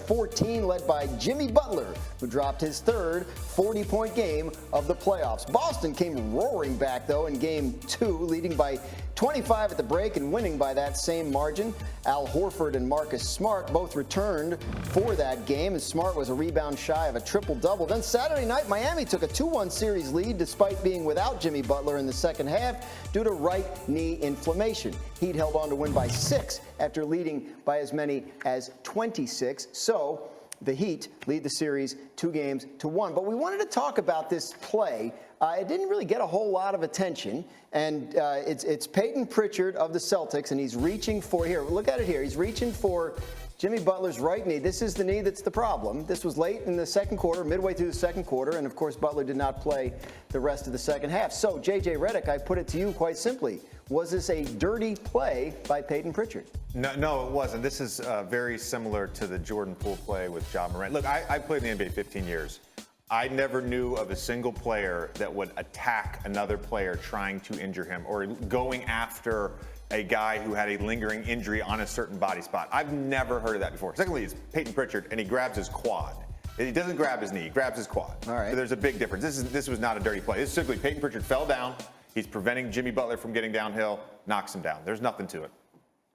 14, led by Jimmy Butler, who dropped his third 40-point game of the playoffs. Boston came roaring back, though, in Game 2, leading by 25 at the break and winning by that same margin. Al Horford and Marcus Smart both returned for that game, and Smart was a rebound shy of a triple-double. Then Saturday night, Miami took a 2-1 series lead despite being without Jimmy Butler in the second half due to right knee inflammation. Heat held on to win by 6 after leading by as many as 26. So the Heat lead the series 2-1. But we wanted to talk about this play. It didn't really get a whole lot of attention, and it's Payton Pritchard of the Celtics, and he's reaching for, here, look at it here, he's reaching for Jimmy Butler's right knee. This is the knee that's the problem. This was late in the second quarter, midway through the second quarter, and of course Butler did not play the rest of the second half. So, J.J. Redick, I put it to you quite simply. Was this a dirty play by Payton Pritchard? No, it wasn't. This is very similar to the Jordan Poole play with Ja Morant. Look, I played in the NBA 15 years. I never knew of a single player that would attack another player trying to injure him or going after a guy who had a lingering injury on a certain body spot. I've never heard of that before. Secondly, it's Payton Pritchard, and he grabs his quad. He doesn't grab his knee, he grabs his quad. All right. So there's a big difference. This was not a dirty play. This is simply Payton Pritchard fell down. He's preventing Jimmy Butler from getting downhill, knocks him down. There's nothing to it.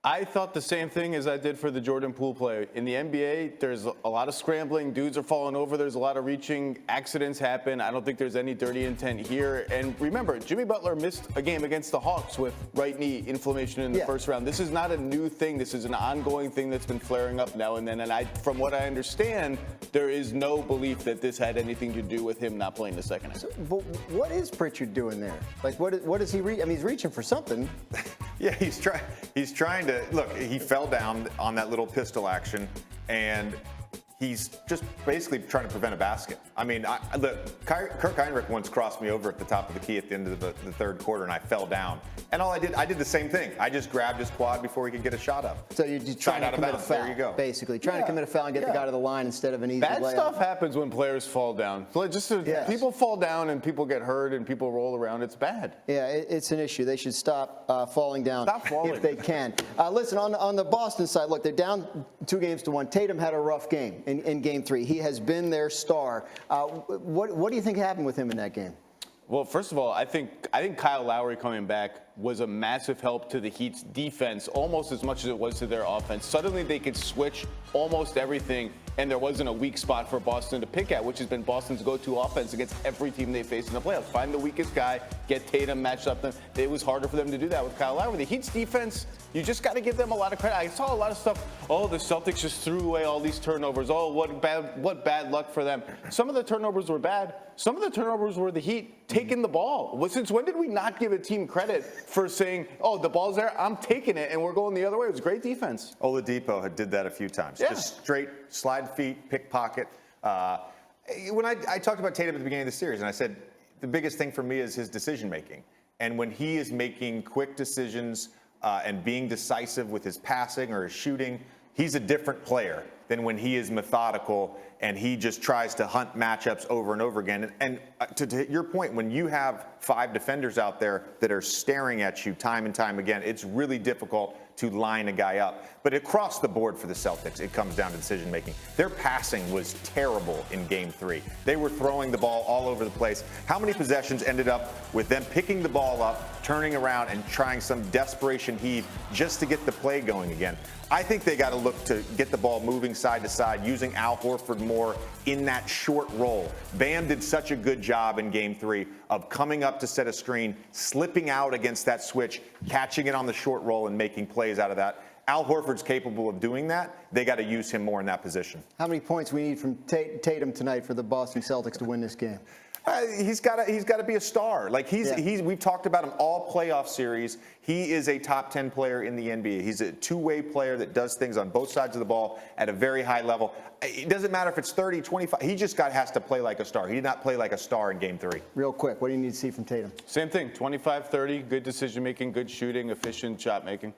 I thought the same thing as I did for the Jordan Poole play. In the NBA, there's a lot of scrambling. Dudes are falling over. There's a lot of reaching. Accidents happen. I don't think there's any dirty intent here. And remember, Jimmy Butler missed a game against the Hawks with right knee inflammation in the first round. This is not a new thing. This is an ongoing thing that's been flaring up now and then. And from what I understand, there is no belief that this had anything to do with him not playing the second half. So, but what is Pritchard doing there? Like, what is he? I mean, he's reaching for something. Yeah, he's trying to look. He fell down on that little pistol action, and he's just basically trying to prevent a basket. I mean, Kirk Heinrich once crossed me over at the top of the key at the end of the third quarter, and I fell down. And I did the same thing. I just grabbed his quad before he could get a shot up. So you're trying to commit a foul. There you go. Basically, trying to commit a foul and get the guy to the line instead of an easy layup. Bad stuff happens when players fall down. People fall down and people get hurt and people roll around. It's bad. Yeah, it's an issue. They should stop falling down if they can. Listen, on the Boston side, look, they're down 2-1. Tatum had a rough game in Game 3. He has been their star. What do you think happened with him in that game? Well, first of all, I think Kyle Lowry coming back was a massive help to the Heat's defense, almost as much as it was to their offense. Suddenly they could switch almost everything, and there wasn't a weak spot for Boston to pick at, which has been Boston's go-to offense against every team they face in the playoffs. Find the weakest guy, get Tatum matched up. It was harder for them to do that with Kyle Lowry. The Heat's defense, you just got to give them a lot of credit. I saw a lot of stuff. Oh, the Celtics just threw away all these turnovers. Oh, what bad luck for them. Some of the turnovers were bad. Some of the turnovers were the Heat taking the ball. Well, since when did we not give a team credit for saying, oh, the ball's there, I'm taking it, and we're going the other way? It was great defense. Oladipo did that a few times. Yeah. Just straight slide feet, pickpocket. When I talked about Tatum at the beginning of the series, and I said the biggest thing for me is his decision making. And when he is making quick decisions and being decisive with his passing or his shooting, he's a different player than when he is methodical and he just tries to hunt matchups over and over again. And to your point, when you have 5 defenders out there that are staring at you time and time again, it's really difficult to line a guy up. But across the board for the Celtics, it comes down to decision making. Their passing was terrible in Game 3. They were throwing the ball all over the place. How many possessions ended up with them picking the ball up, turning around, and trying some desperation heave just to get the play going again? I think they got to look to get the ball moving side to side, using Al Horford more in that short roll. Bam did such a good job in Game 3 of coming up to set a screen, slipping out against that switch, catching it on the short roll, and making plays out of that. Al Horford's capable of doing that. They got to use him more in that position. How many points we need from Tatum tonight for the Boston Celtics to win this game? He's got to be a star. Like we've talked about him all playoff series. He is a top 10 player in the NBA. He's a two-way player that does things on both sides of the ball at a very high level. It doesn't matter if it's 30, 25. He just has to play like a star. He did not play like a star in Game 3. Real quick, what do you need to see from Tatum? Same thing, 25-30, good decision-making, good shooting, efficient shot-making.